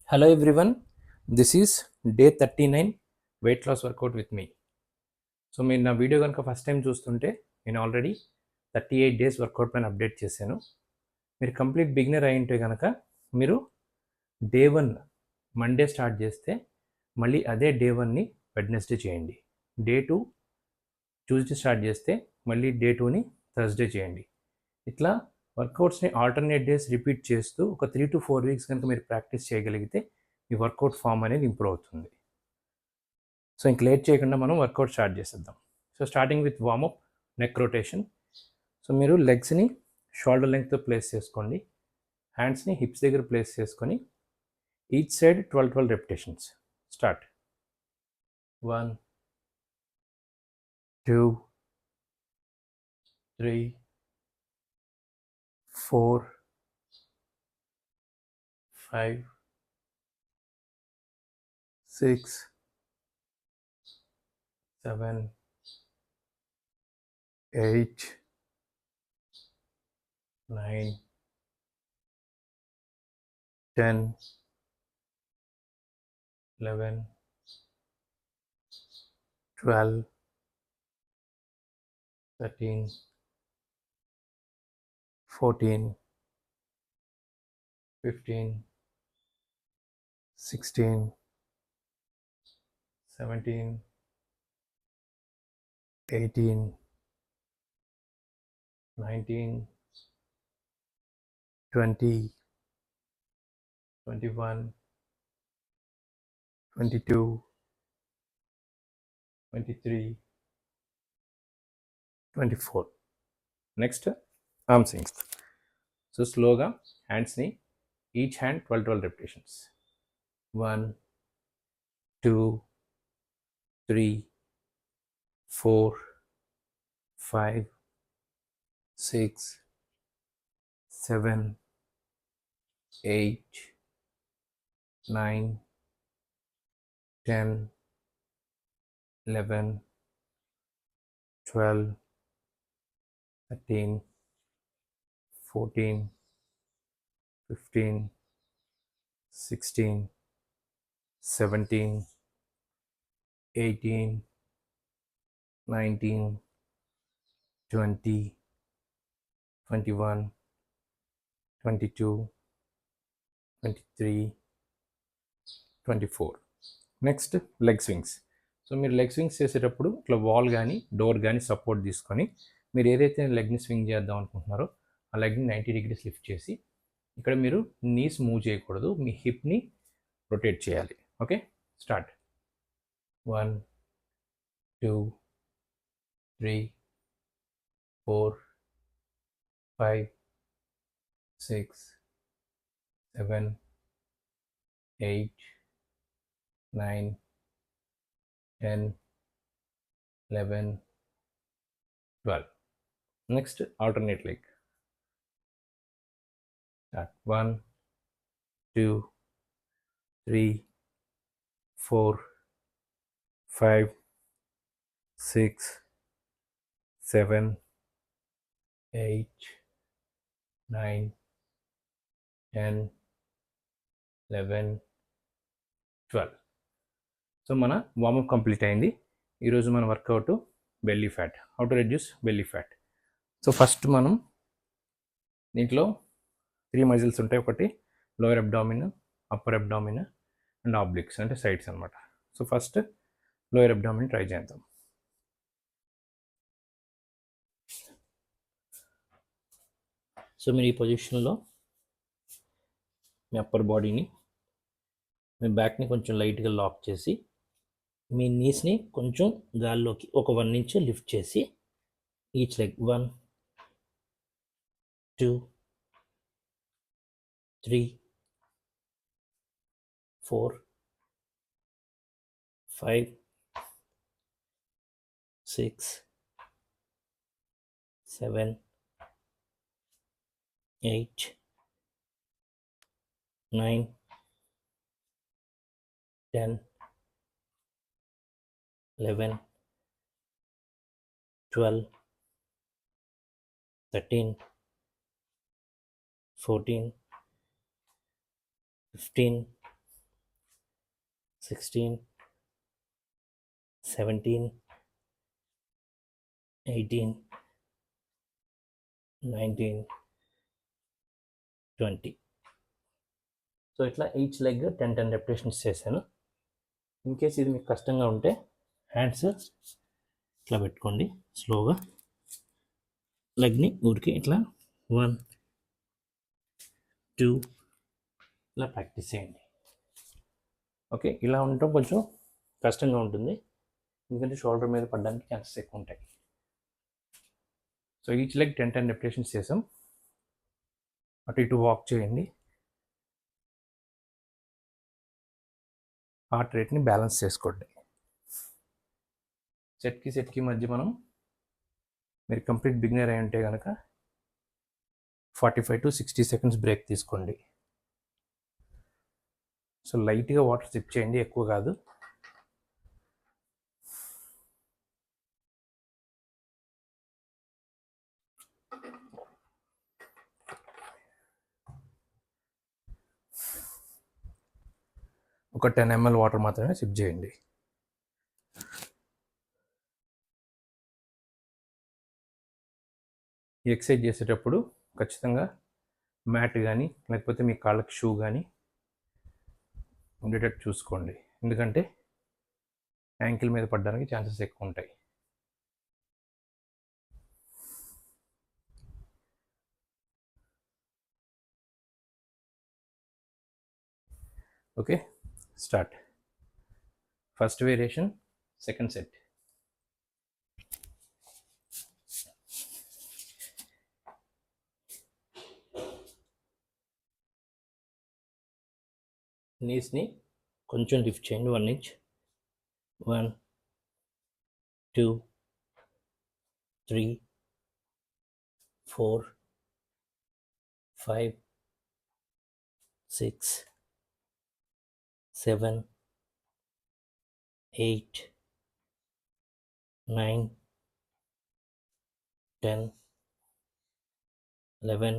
Hello everyone, this is day 39 weight loss workout with me. So మీరు నా video కనుక first time చూస్తుంటే నేను ఆల్రెడీ 38 డేస్ వర్కౌట్ పైన అప్డేట్ చేశాను. మీరు కంప్లీట్ బిగినర్ అయింటే కనుక మీరు డే 1 మండే స్టార్ట్ చేస్తే మళ్ళీ అదే డే 1ని వెడ్నెస్డే చేయండి. డే 2 ట్యూస్డే స్టార్ట్ చేస్తే మళ్ళీ డే 2ని థర్స్డే చేయండి. ఇట్లా వర్కౌట్స్ని ఆల్టర్నేట్ డేస్ రిపీట్ చేస్తూ ఒక 3 to 4 వీక్స్ కనుక మీరు ప్రాక్టీస్ చేయగలిగితే ఈ వర్కౌట్ ఫామ్ అనేది ఇంప్రూవ్ అవుతుంది. సో ఇంక లేట్ చేయకుండా మనం వర్కౌట్ స్టార్ట్ చేసేద్దాం. So starting with warmup, neck rotation. So మీరు లెగ్స్ని షోల్డర్ లెంగ్త్తో ప్లేస్ చేసుకోండి, హ్యాండ్స్ని హిప్స్ దగ్గర ప్లేస్ చేసుకొని each side 12 repetitions. Start. 1 2 3 4 5 6 7 8 9 10 11 12 13 14 15 16 17 18 19 20 21 22 23 24. Next arm swings. So స్లోగా హ్యాండ్స్ని each hand 12 repetitions. 1 2 3 4 5 6 7 8 9 10 11 12 13 14 15 16 17 18 19 20 21 22 23 24. Next leg swings. So మీరు లెగ్ స్వింగ్స్ చేసేటప్పుడు ఇట్లా వాల్ కానీ డోర్ కానీ సపోర్ట్ తీసుకొని మీరు ఏదైతే లెగ్ని స్వింగ్ చేద్దాం అనుకుంటున్నారో ఆ లెగ్ని 90 degrees లిఫ్ట్ చేసి ఇక్కడ మీరు నీస్ మూవ్ చేయకూడదు, మీ హిప్ని రొటేట్ చేయాలి. Okay, start. 1 2 3 4 5 6 7 8 9 10 11 12. Next alternate leg. Start. 1 2 3 4 5 6 7 8 9 10 11 12. So మన వార్మప్ కంప్లీట్ అయింది. ఈరోజు మన workout belly fat, how to reduce belly fat. So first మనం దీంట్లో 3 మజిల్స్ ఉంటాయి. ఒకటి lower abdomen, upper abdomen and obliques అంటే సైడ్స్ అనమాట. So first lower abdomen try చేద్దాం. సో మీరు ఈ పొజిషన్లో మీ అప్పర్ బాడీని, మీ బ్యాక్ని కొంచెం లైట్గా లాక్ చేసి మీ నీస్ని కొంచెం గాల్లోకి ఒక 1 inch లిఫ్ట్ చేసి ఈచ్ లెగ్ 1 2 3 4 5 6 7 8 9 10 11 12 13 14 15 16, 17, 18, 19, 20. సో ఇట్లా ఈచ్ లెగ్ 10 రెపిటేషన్స్ చేశాను. ఇన్ కేస్ ఇది మీకు కష్టంగా ఉంటే హ్యాండ్స్ ఇట్లా పెట్టుకోండి, స్లోగా లెగ్ని ఊరికి ఇట్లా 1, 2 ఇలా ప్రాక్టీస్ చేయండి. ఓకే, ఇలా ఉండటం కొంచెం కష్టంగా ఉంటుంది, ఎందుకంటే షోల్డర్ మీద పడడానికి ఛాన్సెస్ ఎక్కువ ఉంటాయి. సో ఈచ్ లెగ్ 10 రెపిటేషన్స్ చేసాం. అటు ఇటు వాక్ చేయండి. హార్ట్ రేట్ని బ్యాలెన్స్ చేసుకోండి. సెట్కి మధ్య మీరు కంప్లీట్ బిగినర్ అయి ఉంటే కనుక 45 to 60 seconds బ్రేక్ తీసుకోండి. సో లైట్గా వాటర్ సిప్ చేయండి, ఎక్కువ కాదు. ఒక 10 ml వాటర్ మాత్రమే సిప్ చేయండి. ఈ ఎక్సర్సైజ్ చేసేటప్పుడు ఖచ్చితంగా మ్యాట్ కానీ లేకపోతే మీ కాళ్ళకి షూ కానీ ఉండేటట్టు చూసుకోండి, ఎందుకంటే యాంకిల్ మీద పడడానికి ఛాన్సెస్ ఎక్కువ ఉంటాయి. Okay, start. First variation, second set. నీస్ని కొంచెం లిఫ్ట్ చేయండి, 1 inch. 1, 2, 3, 4, 5, 6, 7, 8, 9, 10, 11,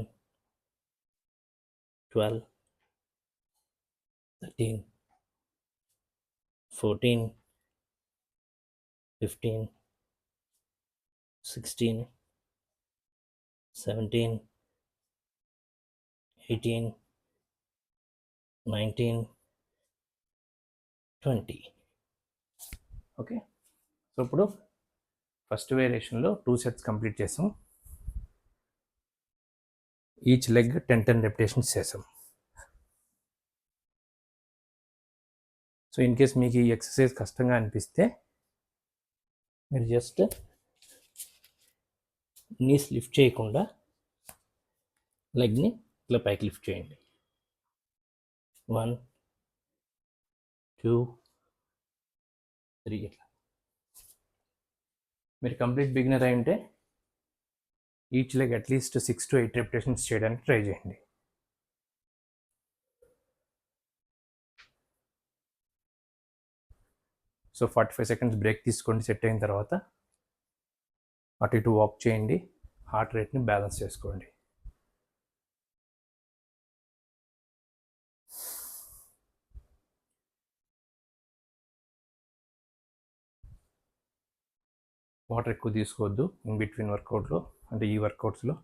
12, 13, 14, 15, 16, 17, 18, 19, 20. ఓకే, సో ఇప్పుడు ఫస్ట్ వేరియేషన్లో 2 సెట్స్ కంప్లీట్ చేసాం. ఈచ్ లెగ్ 10 రెపిటేషన్స్ చేసాం. సో ఇన్ కేస్ మీకు ఈ ఎక్సర్సైజ్ కష్టంగా అనిపిస్తే మీరు జస్ట్ నీస్ లిఫ్ట్ చేయకుండా లెగ్ని ఇట్లా పైకి లిఫ్ట్ చేయండి. 1, 2, 3 ఇట్లా. మీరు కంప్లీట్ బిగినర్ అయి ఉంటే each leg at least 6 to 8 repetitions చేయడానికి ట్రై చేయండి. సో 45 seconds బ్రేక్ తీసుకోండి. సెట్ అయిన తర్వాత అటు ఇటు వాక్ చేయండి, హార్ట్ రేట్ని బ్యాలెన్స్ చేసుకోండి. వాటర్ ఎక్కువ తీసుకోవద్దు ఇన్ బిట్వీన్ వర్కౌట్లో, అంటే ఈ వర్కౌట్స్లో,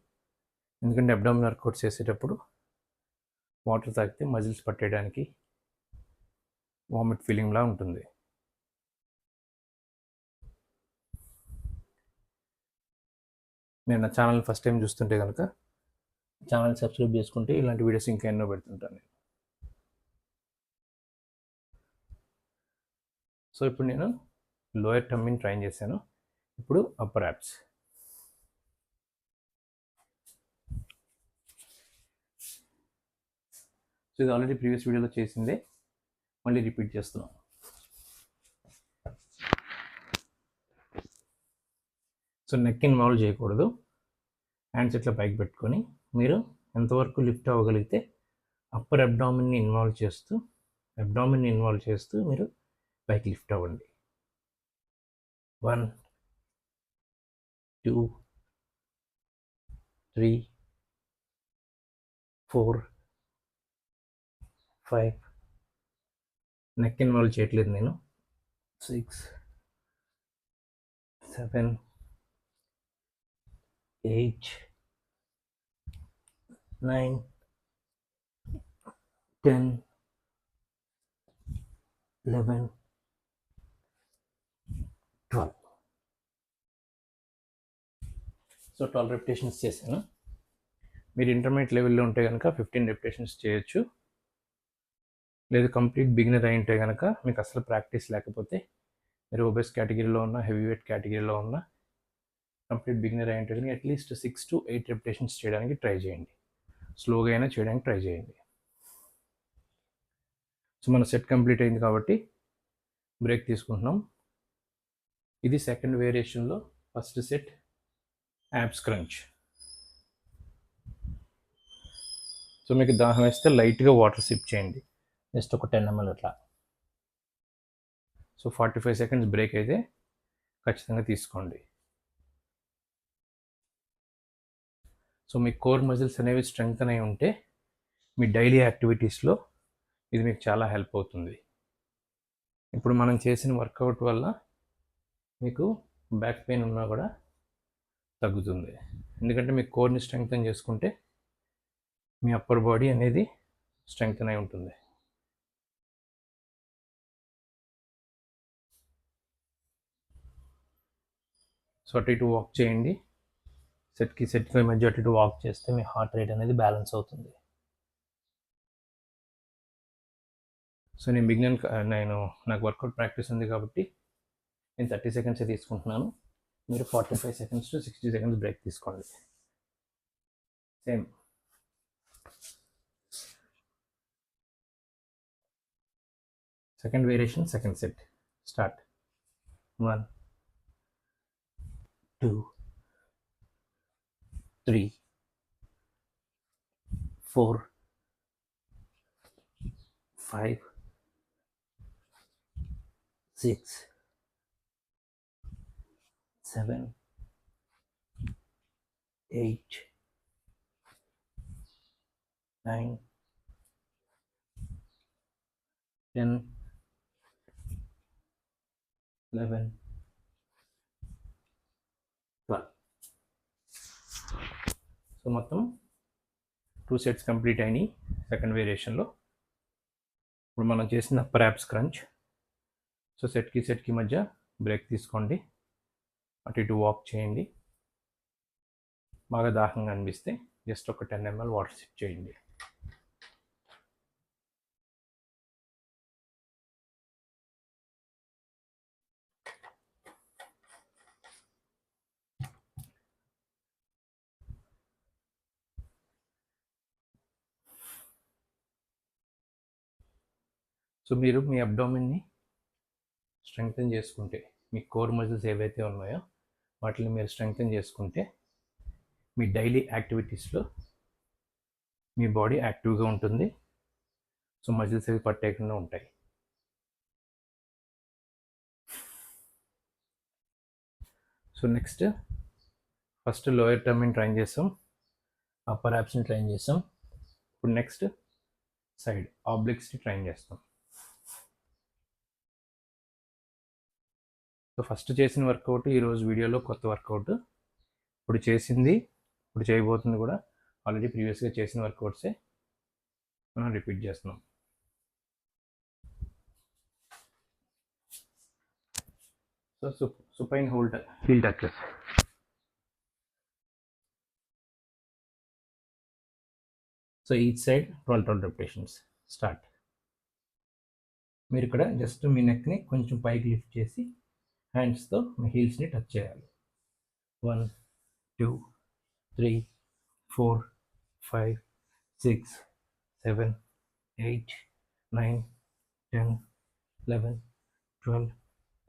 ఎందుకంటే అబ్డామినల్ వర్కౌట్స్ చేసేటప్పుడు వాటర్ తాగితే మజిల్స్ పట్టేయడానికి వామిట్ ఫీలింగ్లా ఉంటుంది. నేను నా ఛానల్ ఫస్ట్ టైం చూస్తుంటే కనుక ఛానల్ సబ్స్క్రైబ్ చేసుకుంటే ఇలాంటి వీడియోస్ ఇంకా ఎన్నో పెడుతుంటాను నేను. సో ఇప్పుడు నేను లోయర్ టమ్మిని ట్రైన్ చేశాను, ఇప్పుడు అప్పర్ యాప్స్. సో ఇది ఆల్రెడీ ప్రీవియస్ వీడియోలో చేసిందే, మళ్ళీ రిపీట్ చేస్తున్నాం. సో నెక్ ఇన్వాల్వ్ చేయకూడదు, హ్యాండ్స్ ఇట్లా పైకి పెట్టుకొని మీరు ఎంతవరకు లిఫ్ట్ అవ్వగలిగితే అప్పర్ అబ్డామిన్ని ఇన్వాల్వ్ చేస్తూ మీరు పైకి లిఫ్ట్ అవ్వండి. 1, 2, 3, 4, 5, నెక్ ఇన్వాల్వ్ చేయట్లేదు నేను. 6, 7, 8, 9, 10, 11, 12. సో 12 రెపిటేషన్స్ చేశాను. మీరు ఇంటర్మీడియట్ లెవెల్లో ఉంటే కనుక 15 రెపిటేషన్స్ చేయొచ్చు. లేదు కంప్లీట్ బిగినర్ అయి ఉంటే కనుక మీకు అసలు ప్రాక్టీస్ లేకపోతే, మీరు ఒబెస్ కేటగిరీలో ఉన్న, హెవీ వెయిట్ కేటగిరీలో ఉన్న, కంప్లీట్ బిగినర్ అయి ఉంటే కనుక అట్లీస్ట్ 6 to 8 రెపిటేషన్స్ చేయడానికి ట్రై చేయండి. స్లోగా అయినా చేయడానికి ట్రై చేయండి. సో మన సెట్ కంప్లీట్ అయింది కాబట్టి బ్రేక్ తీసుకుంటున్నాం. ఇది సెకండ్ వేరియేషన్లో first set abs crunch. So మీకు దాహం వేస్తే లైట్గా వాటర్ సిప్ చేయండి, జస్ట్ ఒక 10 ml అట్లా. సో 45 seconds బ్రేక్ అయితే ఖచ్చితంగా తీసుకోండి. సో మీ కోర్ మజిల్స్ అనేవి స్ట్రెంగ్తన్ అయి ఉంటే మీ డైలీ యాక్టివిటీస్లో ఇది మీకు చాలా హెల్ప్ అవుతుంది. ఇప్పుడు మనం చేసిన వర్కౌట్ వల్ల మీకు బ్యాక్ పెయిన్ ఉన్నా కూడా తగ్గుతుంది. ఎందుకంటే మీ కోర్ని స్ట్రెంగ్తన్ చేసుకుంటే మీ అప్పర్ బాడీ అనేది స్ట్రెంగ్తన్ అయి ఉంటుంది. సో అటు ఇటు వాక్ చేయండి. సెట్కి మధ్య అటు ఇటు వాక్ చేస్తే మీ హార్ట్ రేట్ అనేది బ్యాలెన్స్ అవుతుంది. సో నాకు వర్కౌట్ ప్రాక్టీస్ ఉంది కాబట్టి నేను 30 seconds తీసుకుంటున్నాను. మీరు 45 seconds to 60 seconds బ్రేక్ తీసుకోండి. Same second variation, second set start. 1, 2, 3, 4, 5, 6, 7, 8, 9, 10, 11, 12. So మొత్తం 2 sets కంప్లీట్ అయినాయి సెకండ్ వేరియేషన్లో. ఇప్పుడు మనం చేసిన అప్పర్ యాబ్స్ క్రంచ్. సో సెట్కి మధ్య బ్రేక్ తీసుకోండి, అటు ఇటు వాక్ చేయండి. బాగా దాహంగా అనిపిస్తే జస్ట్ ఒక 10 ml వాటర్ సిప్ చేయండి. సో మీరు మీ అబ్డామిన్ని స్ట్రెంగ్తన్ చేసుకుంటే, మీ కోర్ మజిల్స్ ఏవైతే ఉన్నాయో వాటిని మీరు స్ట్రెంగ్తన్ చేసుకుంటే మీ డైలీ యాక్టివిటీస్లో మీ బాడీ యాక్టివ్గా ఉంటుంది. సో మజిల్స్ అవి పట్టేయకుండా ఉంటాయి. సో నెక్స్ట్ ఫస్ట్ లోయర్ టర్మ్ని ట్రైన్ చేస్తాం, అప్పర్ యాబ్స్ని ట్రైన్ చేస్తాం. ఇప్పుడు నెక్స్ట్ సైడ్ ఆబ్లిక్స్ని ట్రైన్ చేస్తాం. సో ఫస్ట్ చేసిన వర్కౌట్ ఈరోజు వీడియోలో కొత్త వర్కౌట్. ఇప్పుడు చేయబోతుంది కూడా ఆల్రెడీ ప్రీవియస్గా చేసిన వర్కౌట్సే మనం రిపీట్ చేస్తున్నాం. So supine heel touches. So each side 12 repetitions. Start. మీరు ఇక్కడ జస్ట్ మీ నెక్ని కొంచెం పైకి లిఫ్ట్ చేసి హ్యాండ్స్తో మీ హీల్స్ని టచ్ చేయాలి. 1, 2, 3, 4, 5, 6, 7, 8, 9, 10, 11, 12,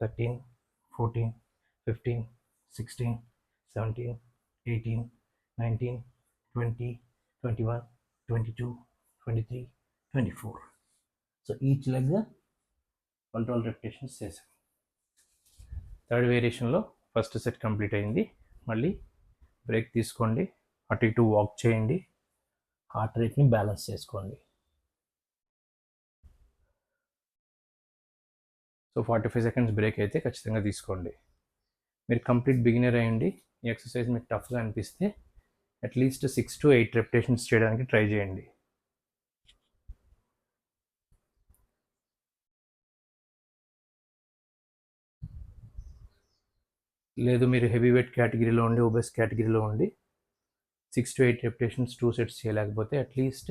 13, 14, 15, 16, 17, 18, 19, 20, 21, 22, 23, 24. సో ఈచ్ లెగ్ 12 repetitions చేసాం. థర్డ్ వేరియేషన్లో ఫస్ట్ సెట్ కంప్లీట్ అయింది. మళ్ళీ బ్రేక్ తీసుకోండి, అటు ఇటు వాక్ చేయండి, హార్ట్ రేట్ని బ్యాలెన్స్ చేసుకోండి. సో 45 సెకండ్స్ బ్రేక్ అయితే ఖచ్చితంగా తీసుకోండి. మీరు కంప్లీట్ బిగినర్ అయ్యండి, ఈ ఎక్సర్సైజ్ మీకు టఫ్గా అనిపిస్తే అట్లీస్ట్ 6 to 8 రెపిటేషన్స్ చేయడానికి ట్రై చేయండి. లేదు మీరు హెవీ వెయిట్ కేటగిరీలో ఉండి, ఒబెస్ కేటగిరీలో ఉండి 6 to 8 రెపిటేషన్స్ 2 సెట్స్ చేయలేకపోతే అట్లీస్ట్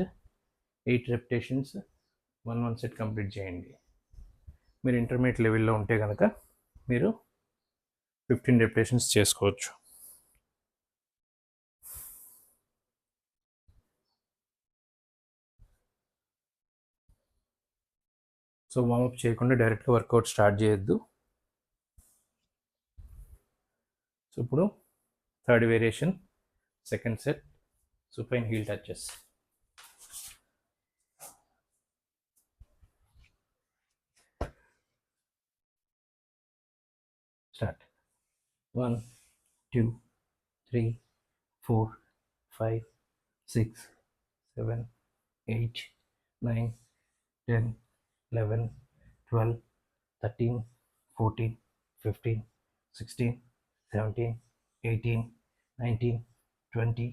8 రెపిటేషన్స్ 1 సెట్ కంప్లీట్ చేయండి. మీరు ఇంటర్మీడియట్ లెవెల్లో ఉంటే కనుక మీరు 15 రెపిటేషన్స్ చేసుకోవచ్చు. సో వార్మప్ చేయకుండా డైరెక్ట్గా వర్కౌట్ స్టార్ట్ చేయొద్దు. సో ఇప్పుడు third variation, second set, supine heel touches. Start. 1, 2, 3, 4, 5, 6, 7, 8, 9, 10, 11, 12, 13, 14, 15, 16, 17, 18, 19, 20,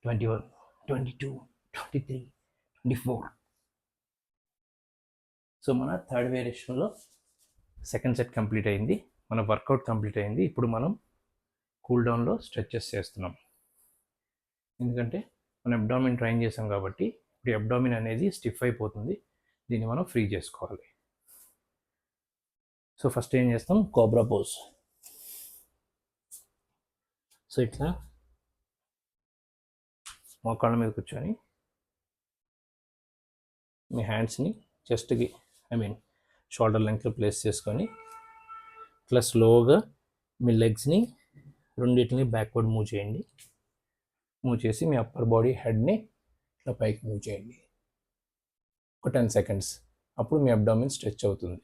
21, 22, 23, 24. So మన థర్డ్ వేరియేషన్లో సెకండ్ సెట్ కంప్లీట్ అయింది, మన వర్కౌట్ కంప్లీట్ అయింది. ఇప్పుడు మనం కూల్ డౌన్లో స్ట్రెచెస్ చేస్తున్నాం. ఎందుకంటే మనం అబ్డామిన్ ట్రైన్ చేసాం కాబట్టి ఇప్పుడు అబ్డామిన్ అనేది స్టిఫ్ అయిపోతుంది, దీన్ని మనం ఫ్రీ చేసుకోవాలి. సో ఫస్ట్ ఏం చేస్తాం, కోబ్రా పోజ్. సో ఇట్లా మోకాళ్ళ మీద కూర్చొని మీ హ్యాండ్స్ని చెస్ట్కి షోల్డర్ లెంగ్త్లో ప్లేస్ చేసుకొని ఇట్లా స్లోగా మీ లెగ్స్ని రెండింటిని బ్యాక్వర్డ్ మూవ్ చేయండి. మూవ్ చేసి మీ అప్పర్ బాడీ హెడ్ని ఇట్లా పైకి మూవ్ చేయండి ఒక 10 seconds. అప్పుడు మీ అబ్డామిన్ స్ట్రెచ్ అవుతుంది.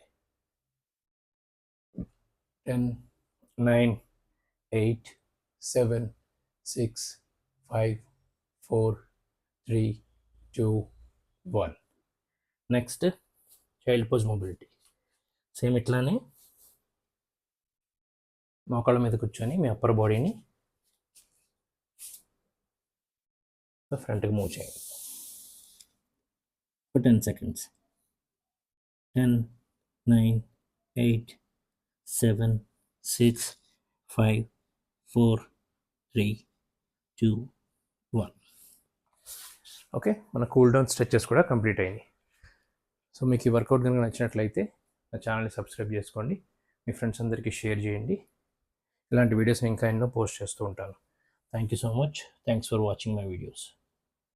10, 9, 8, 7, 6, 5, 4, 3, 2, 1. Next child pose mobility. Same ఇట్లానే మోకాళ్ళ మీద కూర్చొని మీ అప్పర్ బాడీని ఫ్రంట్కి మూవ్ చేయండి for 10 seconds. 10, 9, 8, 7, 6, 5, 4, 3, 2, 1. ఓకే, మన కూల్ డౌన్ స్ట్రెచెస్ కూడా కంప్లీట్ అయింది. సో మీకు ఈ వర్కౌట్ కనుక నచ్చినట్లయితే నా ఛానల్ని సబ్స్క్రైబ్ చేసుకోండి, మీ ఫ్రెండ్స్ అందరికీ షేర్ చేయండి. ఇలాంటి వీడియోస్ ఇంకా ఎన్నో పోస్ట్ చేస్తూ ఉంటాను. Thank you so much. Thanks for watching my videos.